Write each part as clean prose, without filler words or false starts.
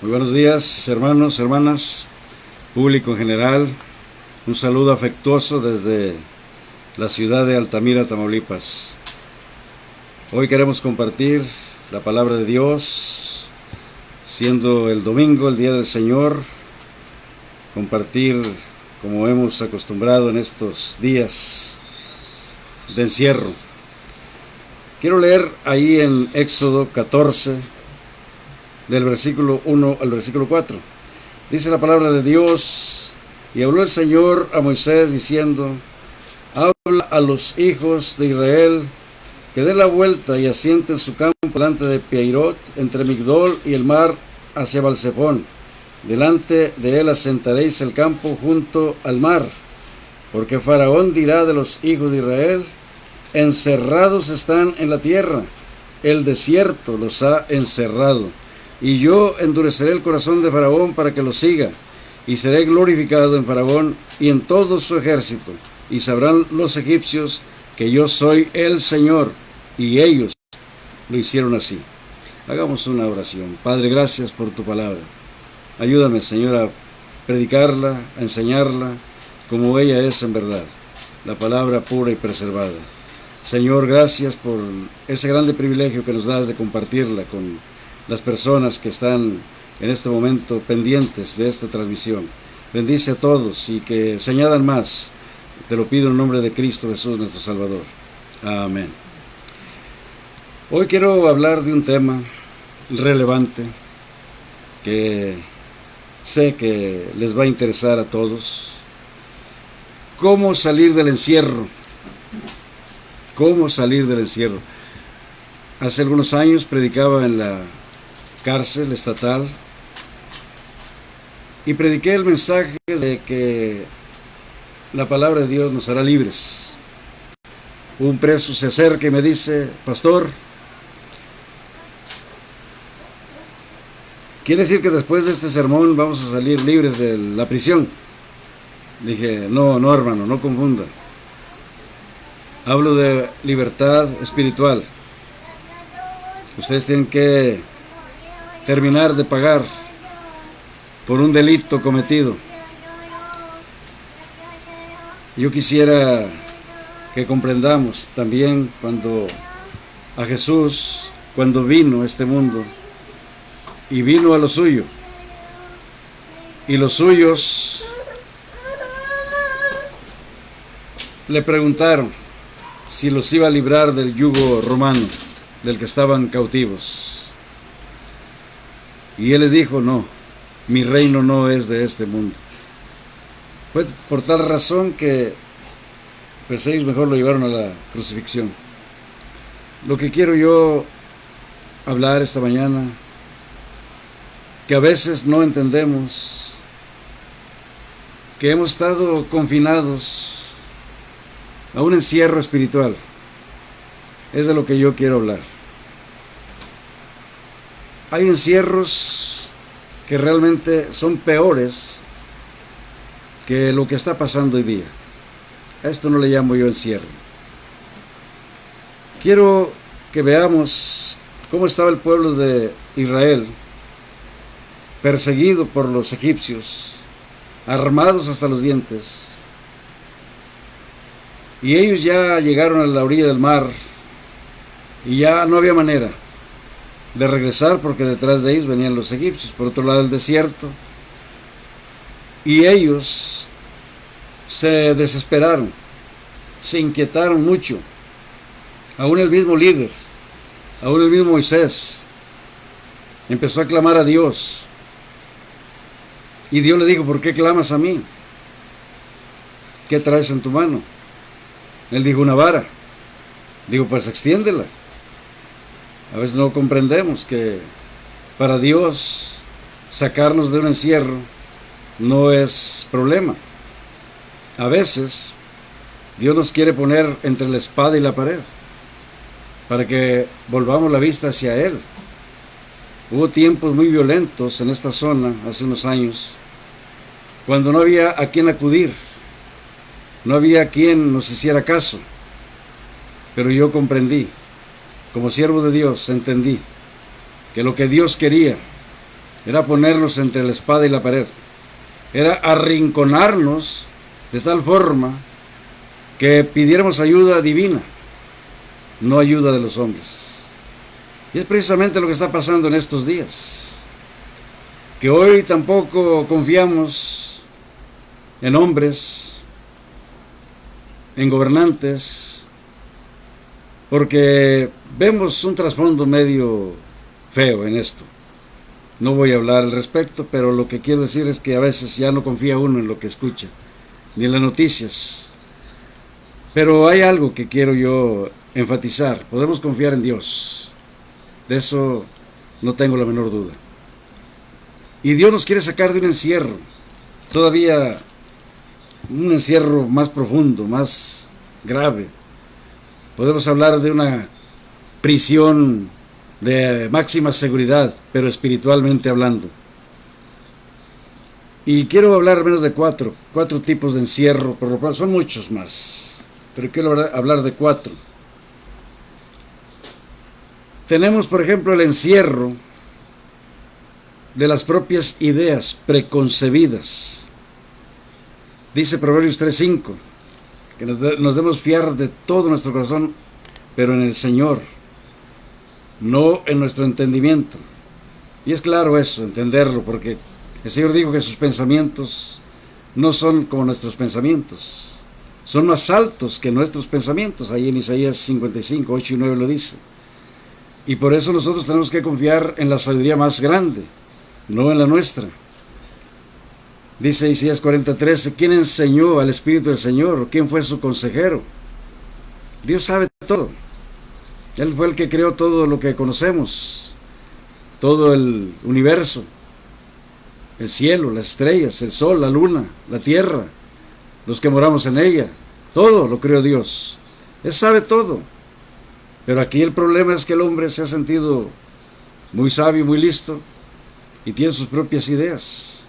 Muy buenos días, hermanos, hermanas, público en general. Un saludo afectuoso desde la ciudad de Altamira, Tamaulipas. Hoy queremos compartir la palabra de Dios, siendo el domingo, el día del Señor, compartir como hemos acostumbrado en estos días de encierro. Quiero leer ahí en Éxodo 14, del versículo 1 al versículo 4. Dice la palabra de Dios: y habló el Señor a Moisés diciendo: habla a los hijos de Israel que den la vuelta y asienten su campo delante de Piairot, entre Migdol y el mar, hacia Balsefón. Delante de él asentaréis el campo junto al mar, porque Faraón dirá de los hijos de Israel: encerrados están en la tierra, el desierto los ha encerrado. Y yo endureceré el corazón de Faraón para que lo siga, y seré glorificado en Faraón y en todo su ejército, y sabrán los egipcios que yo soy el Señor. Y ellos lo hicieron así. Hagamos una oración. Padre, gracias por tu palabra. Ayúdame, Señor, a predicarla, a enseñarla como ella es en verdad, la palabra pura y preservada. Señor, gracias por ese grande privilegio que nos das de compartirla con las personas que están en este momento pendientes de esta transmisión. Bendice a todos y que se añadan más. Te lo pido en nombre de Cristo Jesús, nuestro Salvador. Amén. Hoy quiero hablar de un tema relevante que sé que les va a interesar a todos. ¿Cómo salir del encierro? ¿Cómo salir del encierro? Hace algunos años predicaba en la cárcel estatal y prediqué el mensaje de que la palabra de Dios nos hará libres. Un preso se acerca y me dice: pastor, ¿quiere decir que después de este sermón vamos a salir libres de la prisión? Dije: no hermano, no confunda. Hablo de libertad espiritual. Ustedes tienen que terminar de pagar por un delito cometido. Yo quisiera que comprendamos también cuando a Jesús, cuando vino a este mundo y vino a lo suyo, y los suyos le preguntaron si los iba a librar del yugo romano del que estaban cautivos. Y él les dijo: no, mi reino no es de este mundo. Fue por tal razón que pues ellos mejor lo llevaron a la crucifixión. Lo que quiero yo hablar esta mañana, que a veces no entendemos, que hemos estado confinados a un encierro espiritual, es de lo que yo quiero hablar. Hay encierros que realmente son peores que lo que está pasando hoy día. A esto no le llamo yo encierro. Quiero que veamos cómo estaba el pueblo de Israel, perseguido por los egipcios, armados hasta los dientes. Y ellos ya llegaron a la orilla del mar y ya no había manera de regresar, porque detrás de ellos venían los egipcios, por otro lado del desierto, y ellos se desesperaron, se inquietaron mucho. Aún el mismo líder, aún el mismo Moisés empezó a clamar a Dios, y Dios le dijo: ¿por qué clamas a mí? ¿Qué traes en tu mano? Él dijo: una vara. Digo: pues extiéndela. A veces no comprendemos que para Dios sacarnos de un encierro no es problema. A veces Dios nos quiere poner entre la espada y la pared para que volvamos la vista hacia Él. Hubo tiempos muy violentos en esta zona hace unos años, cuando no había a quien acudir, no había quien nos hiciera caso. Pero yo comprendí, como siervo de Dios, entendí que lo que Dios quería era ponernos entre la espada y la pared, era arrinconarnos de tal forma que pidiéramos ayuda divina, no ayuda de los hombres. Y es precisamente lo que está pasando en estos días, que hoy tampoco confiamos en hombres, en gobernantes, porque vemos un trasfondo medio feo en esto. No voy a hablar al respecto, pero lo que quiero decir es que a veces ya no confía uno en lo que escucha, ni en las noticias. Pero hay algo que quiero yo enfatizar: podemos confiar en Dios, de eso no tengo la menor duda. Y Dios nos quiere sacar de un encierro, todavía un encierro más profundo, más grave. Podemos hablar de una prisión de máxima seguridad, pero espiritualmente hablando. Y quiero hablar al menos de cuatro tipos de encierro, por lo cual son muchos más, pero quiero hablar de 4. Tenemos, por ejemplo, el encierro de las propias ideas preconcebidas. Dice Proverbios 3:5, que nos debemos fiar de todo nuestro corazón, pero en el Señor, no en nuestro entendimiento. Y es claro eso, entenderlo, porque el Señor dijo que sus pensamientos no son como nuestros pensamientos, son más altos que nuestros pensamientos. Ahí en Isaías 55, 8 y 9 lo dice. Y por eso nosotros tenemos que confiar en la sabiduría más grande, no en la nuestra. Dice Isaías 40:13, ¿quién enseñó al Espíritu del Señor? ¿Quién fue su consejero? Dios sabe todo. Él fue el que creó todo lo que conocemos, todo el universo, el cielo, las estrellas, el sol, la luna, la tierra, los que moramos en ella. Todo lo creó Dios. Él sabe todo. Pero aquí el problema es que el hombre se ha sentido muy sabio, muy listo, y tiene sus propias ideas,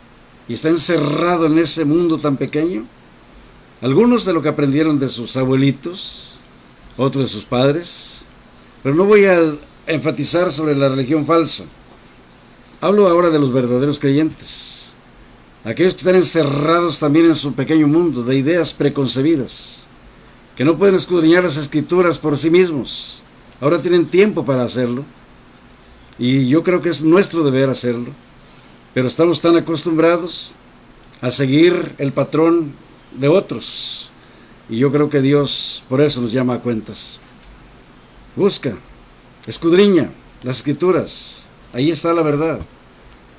y está encerrado en ese mundo tan pequeño. Algunos de lo que aprendieron de sus abuelitos, otros de sus padres. Pero no voy a enfatizar sobre la religión falsa. Hablo ahora de los verdaderos creyentes, aquellos que están encerrados también en su pequeño mundo de ideas preconcebidas, que no pueden escudriñar las Escrituras por sí mismos. Ahora tienen tiempo para hacerlo, y yo creo que es nuestro deber hacerlo, pero estamos tan acostumbrados a seguir el patrón de otros, y yo creo que Dios por eso nos llama a cuentas. Busca, escudriña las Escrituras, ahí está la verdad,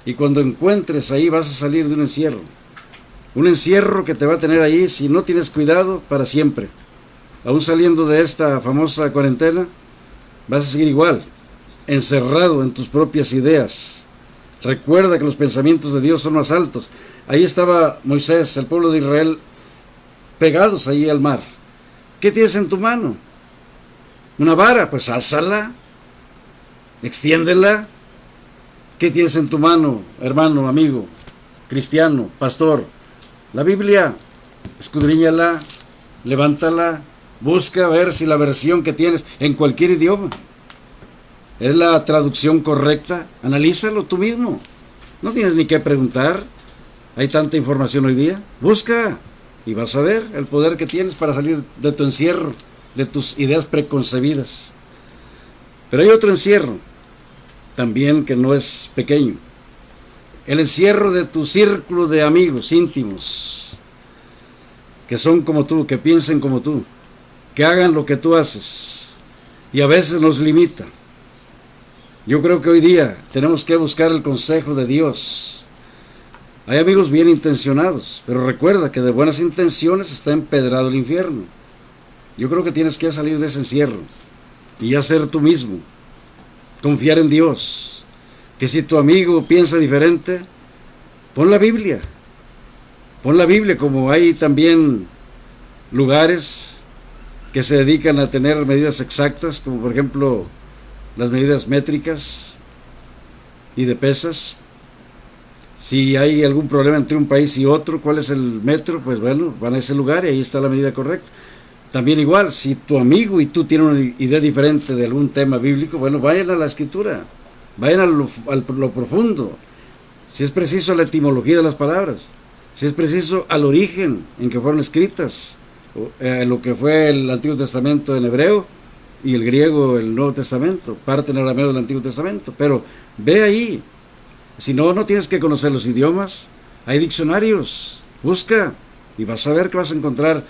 y cuando encuentres ahí vas a salir de un encierro que te va a tener ahí, si no tienes cuidado, para siempre. Aún saliendo de esta famosa cuarentena, vas a seguir igual, encerrado en tus propias ideas. Recuerda que los pensamientos de Dios son más altos. Ahí estaba Moisés, el pueblo de Israel, pegados ahí al mar. ¿Qué tienes en tu mano? Una vara, pues álzala, extiéndela. ¿Qué tienes en tu mano, hermano, amigo, cristiano, pastor? La Biblia, escudriñala, levántala, busca ver si la versión que tienes en cualquier idioma es la traducción correcta. Analízalo tú mismo, no tienes ni que preguntar, hay tanta información hoy día. Busca y vas a ver el poder que tienes para salir de tu encierro, de tus ideas preconcebidas. Pero hay otro encierro también que no es pequeño: el encierro de tu círculo de amigos íntimos, que son como tú, que piensen como tú, que hagan lo que tú haces, y a veces nos limita. Yo creo que hoy día tenemos que buscar el consejo de Dios. Hay amigos bien intencionados, pero recuerda que de buenas intenciones está empedrado el infierno. Yo creo que tienes que salir de ese encierro y hacer tú mismo, confiar en Dios, que si tu amigo piensa diferente, pon la Biblia, como hay también lugares que se dedican a tener medidas exactas, como por ejemplo las medidas métricas y de pesas. Si hay algún problema entre un país y otro, ¿cuál es el metro? Pues bueno, van a ese lugar y ahí está la medida correcta. También igual, si tu amigo y tú tienen una idea diferente de algún tema bíblico, bueno, vayan a la Escritura, vayan a lo profundo, si es preciso a la etimología de las palabras, si es preciso al origen en que fueron escritas, lo que fue el Antiguo Testamento en hebreo y el griego el Nuevo Testamento, parte en arameo del Antiguo Testamento, pero ve ahí, si no, no tienes que conocer los idiomas, hay diccionarios, busca y vas a ver que vas a encontrar,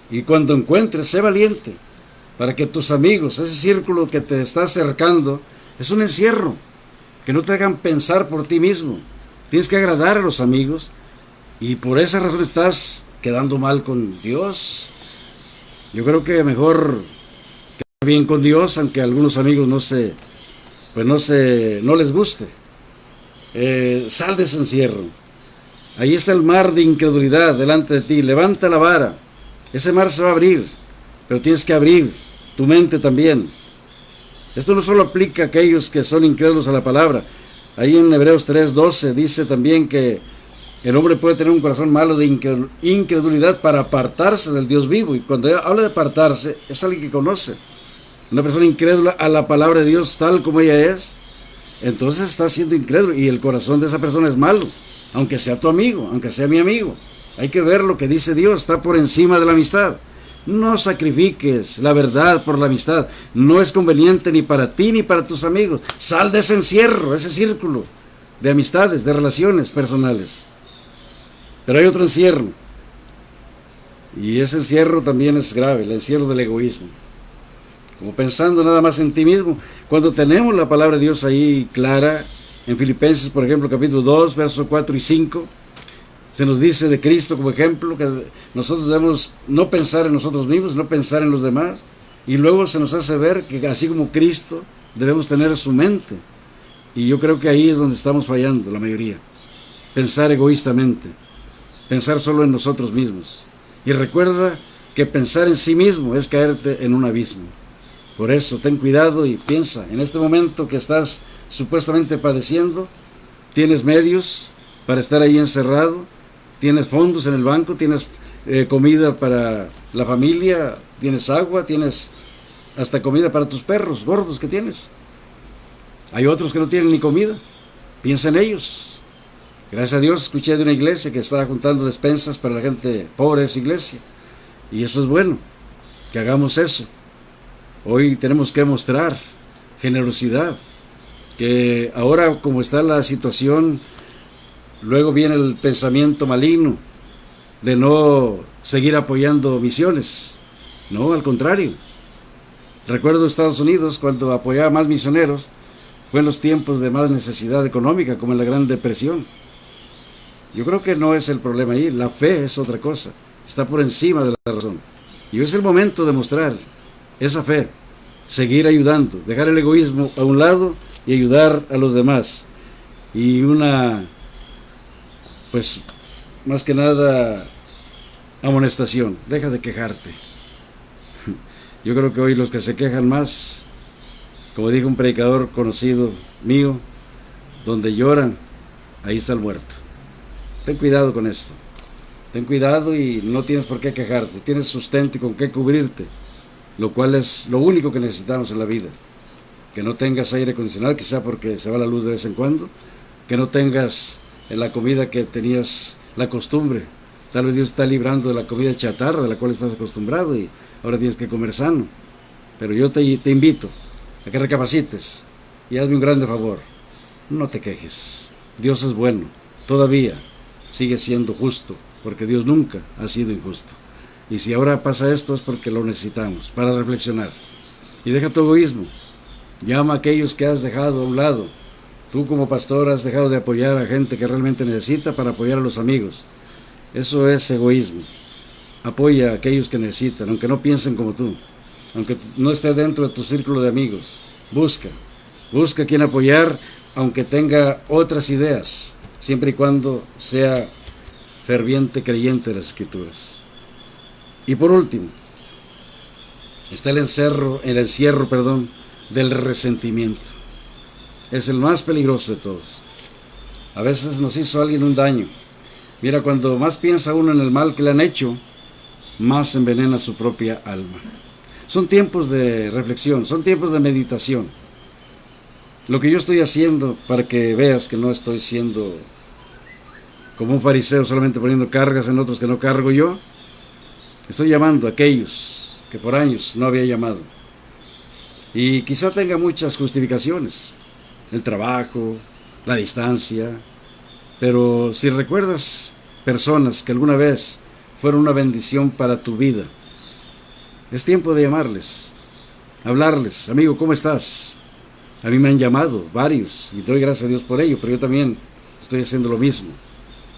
y cuando encuentres, sé valiente, para que tus amigos, ese círculo que te está acercando, es un encierro, que no te hagan pensar por ti mismo, tienes que agradar a los amigos, y por esa razón estás quedando mal con Dios. Yo creo que mejor quedar bien con Dios, aunque a algunos amigos no les guste. Sal de ese encierro. Ahí está el mar de incredulidad delante de ti. Levanta la vara. Ese mar se va a abrir, pero tienes que abrir tu mente también. Esto no solo aplica a aquellos que son incrédulos a la palabra. Ahí en Hebreos 3:12 dice también que el hombre puede tener un corazón malo de incredulidad para apartarse del Dios vivo. Y cuando habla de apartarse, es alguien que conoce. Una persona incrédula a la palabra de Dios tal como ella es, entonces está siendo incrédulo. Y el corazón de esa persona es malo, aunque sea tu amigo, aunque sea mi amigo. Hay que ver lo que dice Dios, está por encima de la amistad. No sacrifiques la verdad por la amistad. No es conveniente ni para ti ni para tus amigos. Sal de ese encierro, ese círculo de amistades, de relaciones personales. Pero hay otro encierro, y ese encierro también es grave, el encierro del egoísmo, como pensando nada más en ti mismo, cuando tenemos la palabra de Dios ahí clara, en Filipenses, por ejemplo, capítulo 2, versos 4 y 5, se nos dice de Cristo como ejemplo, que nosotros debemos no pensar en nosotros mismos, no pensar en los demás, y luego se nos hace ver que así como Cristo, debemos tener su mente, y yo creo que ahí es donde estamos fallando, la mayoría, pensar egoístamente, pensar solo en nosotros mismos. Y recuerda que pensar en sí mismo es caerte en un abismo. Por eso, ten cuidado y piensa, en este momento que estás supuestamente padeciendo, tienes medios para estar ahí encerrado, tienes fondos en el banco, tienes comida para la familia, tienes agua, tienes hasta comida para tus perros gordos que tienes. Hay otros que no tienen ni comida, piensa en ellos. Gracias a Dios escuché de una iglesia que estaba juntando despensas para la gente pobre de su iglesia. Y eso es bueno, que hagamos eso. Hoy tenemos que mostrar generosidad, que ahora como está la situación, luego viene el pensamiento maligno de no seguir apoyando misiones. No, al contrario. Recuerdo Estados Unidos cuando apoyaba más misioneros, fue en los tiempos de más necesidad económica, como en la Gran Depresión. Yo creo que no es el problema ahí, la fe es otra cosa, está por encima de la razón. Y hoy es el momento de mostrar esa fe, seguir ayudando, dejar el egoísmo a un lado y ayudar a los demás. Y pues, más que nada, amonestación, deja de quejarte. Yo creo que hoy los que se quejan más, como dijo un predicador conocido mío, donde lloran, ahí está el muerto. Ten cuidado con esto. Ten cuidado y no tienes por qué quejarte. Tienes sustento y con qué cubrirte, lo cual es lo único que necesitamos en la vida. Que no tengas aire acondicionado, quizá porque se va la luz de vez en cuando. Que no tengas en la comida que tenías la costumbre. Tal vez Dios está librando de la comida chatarra de la cual estás acostumbrado y ahora tienes que comer sano. Pero yo te invito a que recapacites y hazme un grande favor. No te quejes. Dios es bueno. Todavía sigue siendo justo, porque Dios nunca ha sido injusto. Y si ahora pasa esto es porque lo necesitamos, para reflexionar. Y deja tu egoísmo. Llama a aquellos que has dejado a un lado. Tú como pastor has dejado de apoyar a gente que realmente necesita para apoyar a los amigos. Eso es egoísmo. Apoya a aquellos que necesitan, aunque no piensen como tú, aunque no esté dentro de tu círculo de amigos. Busca a quien apoyar, aunque tenga otras ideas, siempre y cuando sea ferviente creyente de las Escrituras. Y por último, está el encierro del resentimiento. Es el más peligroso de todos. A veces nos hizo alguien un daño. Mira, cuando más piensa uno en el mal que le han hecho, más envenena su propia alma. Son tiempos de reflexión, son tiempos de meditación. Lo que yo estoy haciendo, para que veas que no estoy siendo como un fariseo solamente poniendo cargas en otros que no cargo yo. Estoy llamando a aquellos que por años no había llamado. Y quizá tenga muchas justificaciones, el trabajo, la distancia, pero si recuerdas personas que alguna vez fueron una bendición para tu vida, es tiempo de llamarles, hablarles. Amigo, ¿cómo estás? A mí me han llamado varios y doy gracias a Dios por ello, pero yo también estoy haciendo lo mismo.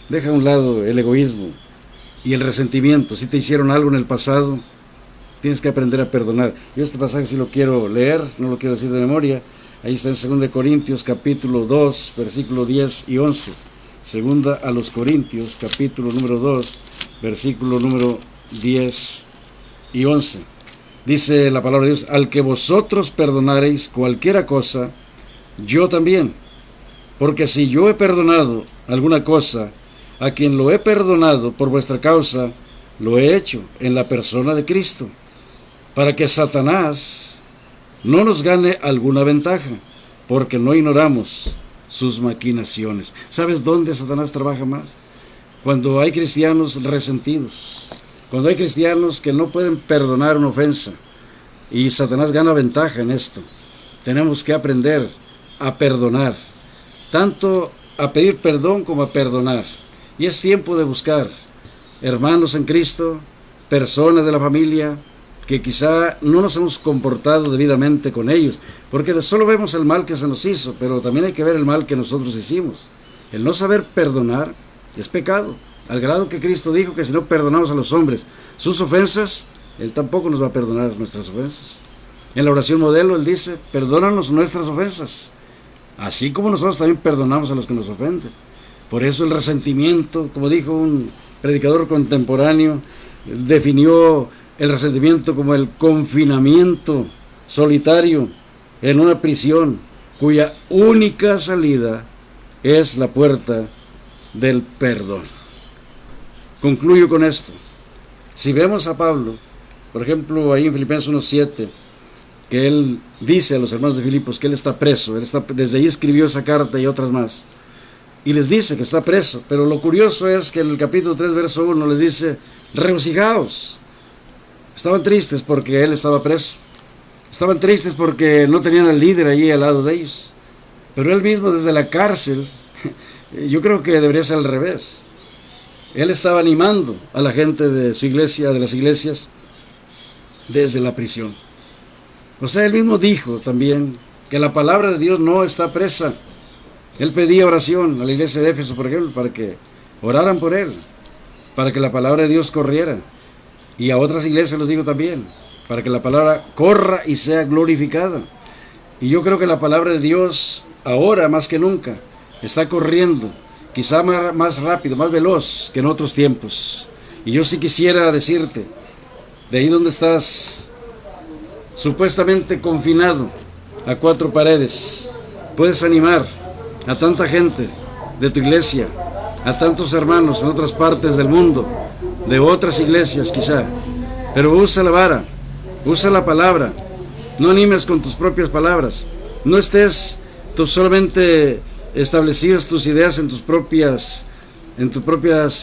Deja a un lado el egoísmo y el resentimiento. Si te hicieron algo en el pasado, tienes que aprender a perdonar. Yo este pasaje sí lo quiero leer, no lo quiero decir de memoria. Ahí está en 2 Corintios capítulo 2, versículo 10 y 11. Segunda a los Corintios capítulo número 2, versículo número 10 y 11. Dice la palabra de Dios: al que vosotros perdonareis cualquiera cosa, yo también. Porque si yo he perdonado alguna cosa, a quien lo he perdonado por vuestra causa, lo he hecho en la persona de Cristo, para que Satanás no nos gane alguna ventaja, porque no ignoramos sus maquinaciones. ¿Sabes dónde Satanás trabaja más? Cuando hay cristianos resentidos, cuando hay cristianos que no pueden perdonar una ofensa, y Satanás gana ventaja en esto. Tenemos que aprender a perdonar, tanto a pedir perdón como a perdonar. Y es tiempo de buscar hermanos en Cristo, personas de la familia, que quizá no nos hemos comportado debidamente con ellos, porque solo vemos el mal que se nos hizo, pero también hay que ver el mal que nosotros hicimos. El no saber perdonar es pecado, al grado que Cristo dijo que si no perdonamos a los hombres sus ofensas, Él tampoco nos va a perdonar nuestras ofensas. En la oración modelo Él dice: perdónanos nuestras ofensas, así como nosotros también perdonamos a los que nos ofenden. Por eso el resentimiento, como dijo un predicador contemporáneo, definió el resentimiento como el confinamiento solitario en una prisión, cuya única salida es la puerta del perdón. Concluyo con esto. Si vemos a Pablo, por ejemplo, ahí en Filipenses 1:7, que él dice a los hermanos de Filipos que él está preso, desde ahí escribió esa carta y otras más, y les dice que está preso, pero lo curioso es que en el capítulo 3, verso 1, les dice: regocijaos. Estaban tristes porque él estaba preso, estaban tristes porque no tenían al líder allí al lado de ellos, pero él mismo desde la cárcel, yo creo que debería ser al revés, él estaba animando a la gente de su iglesia, de las iglesias, desde la prisión. O sea, él mismo dijo también que la palabra de Dios no está presa. Él pedía oración a la iglesia de Éfeso, por ejemplo, para que oraran por él, para que la palabra de Dios corriera. Y a otras iglesias les digo también, para que la palabra corra y sea glorificada. Y yo creo que la palabra de Dios, ahora más que nunca, está corriendo, quizá más rápido, más veloz que en otros tiempos. Y yo sí quisiera decirte, de ahí donde estás, supuestamente confinado a 4 paredes, puedes animar a tanta gente de tu iglesia, a tantos hermanos en otras partes del mundo, de otras iglesias quizá, pero usa la vara, usa la palabra, no animes con tus propias palabras, no estés tú solamente establecidas tus ideas en tus propias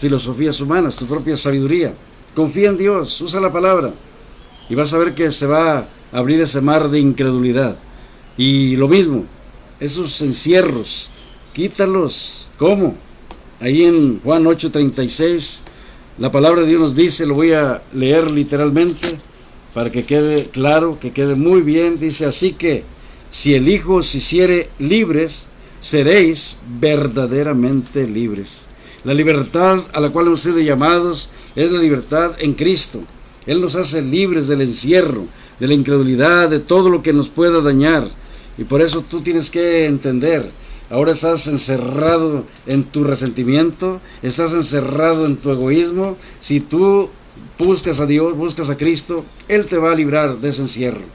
filosofías humanas, tu propia sabiduría. Confía en Dios, usa la palabra y vas a ver que se va a abrir ese mar de incredulidad. Y lo mismo, esos encierros, quítalos. ¿Cómo? Ahí en Juan 8:36, la palabra de Dios nos dice, lo voy a leer literalmente para que quede claro, que quede muy bien. Dice: así que si el Hijo os hiciere libres, seréis verdaderamente libres. La libertad a la cual hemos sido llamados es la libertad en Cristo. Él nos hace libres del encierro, de la incredulidad, de todo lo que nos pueda dañar. Y por eso tú tienes que entender, ahora estás encerrado en tu resentimiento, estás encerrado en tu egoísmo. Si tú buscas a Dios, buscas a Cristo, Él te va a librar de ese encierro.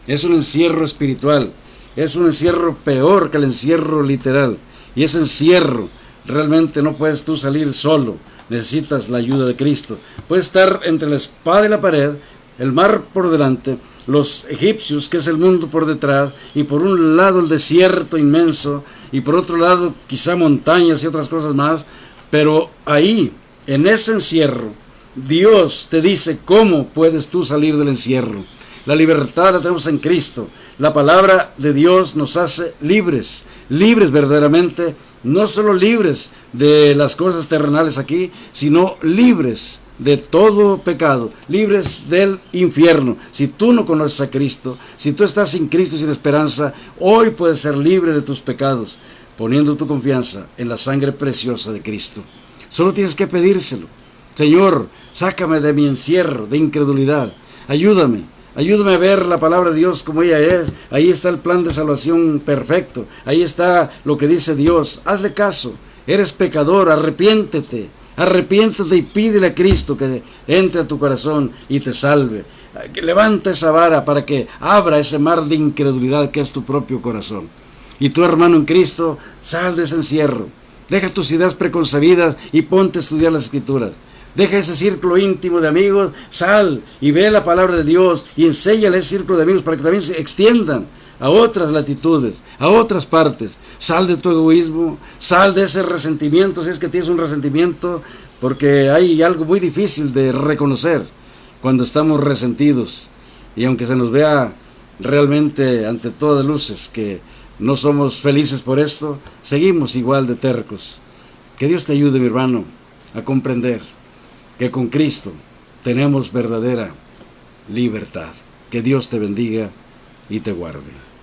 Es un encierro espiritual, es un encierro peor que el encierro literal. Y ese encierro realmente no puedes tú salir solo, necesitas la ayuda de Cristo. Puedes estar entre la espada y la pared, el mar por delante, los egipcios, que es el mundo, por detrás, y por un lado el desierto inmenso, y por otro lado quizá montañas y otras cosas más, Pero ahí, en ese encierro, Dios te dice cómo puedes tú salir del encierro. La libertad la tenemos en Cristo. La palabra de Dios nos hace libres, libres verdaderamente, no solo libres de las cosas terrenales aquí, sino libres de todo pecado, libres del infierno. Si tú no conoces a Cristo, si tú estás sin Cristo y sin esperanza, hoy puedes ser libre de tus pecados, poniendo tu confianza en la sangre preciosa de Cristo. Solo tienes que pedírselo. Señor, sácame de mi encierro de incredulidad, ayúdame a ver la palabra de Dios como ella es. Ahí está el plan de salvación perfecto, ahí está lo que dice Dios. Hazle caso, eres pecador, arrepiéntete y pídele a Cristo que entre a tu corazón y te salve. Levanta esa vara para que abra ese mar de incredulidad que es tu propio corazón. Y tu hermano en Cristo, sal de ese encierro, deja tus ideas preconcebidas y ponte a estudiar las Escrituras. Deja ese círculo íntimo de amigos, sal y ve la palabra de Dios y enséñale a ese círculo de amigos para que también se extiendan a otras latitudes, a otras partes. Sal de tu egoísmo, sal de ese resentimiento, si es que tienes un resentimiento, porque hay algo muy difícil de reconocer cuando estamos resentidos. Y aunque se nos vea realmente ante todas luces que no somos felices por esto, seguimos igual de tercos. Que Dios te ayude, mi hermano, a comprender que con Cristo tenemos verdadera libertad. Que Dios te bendiga y te guarde.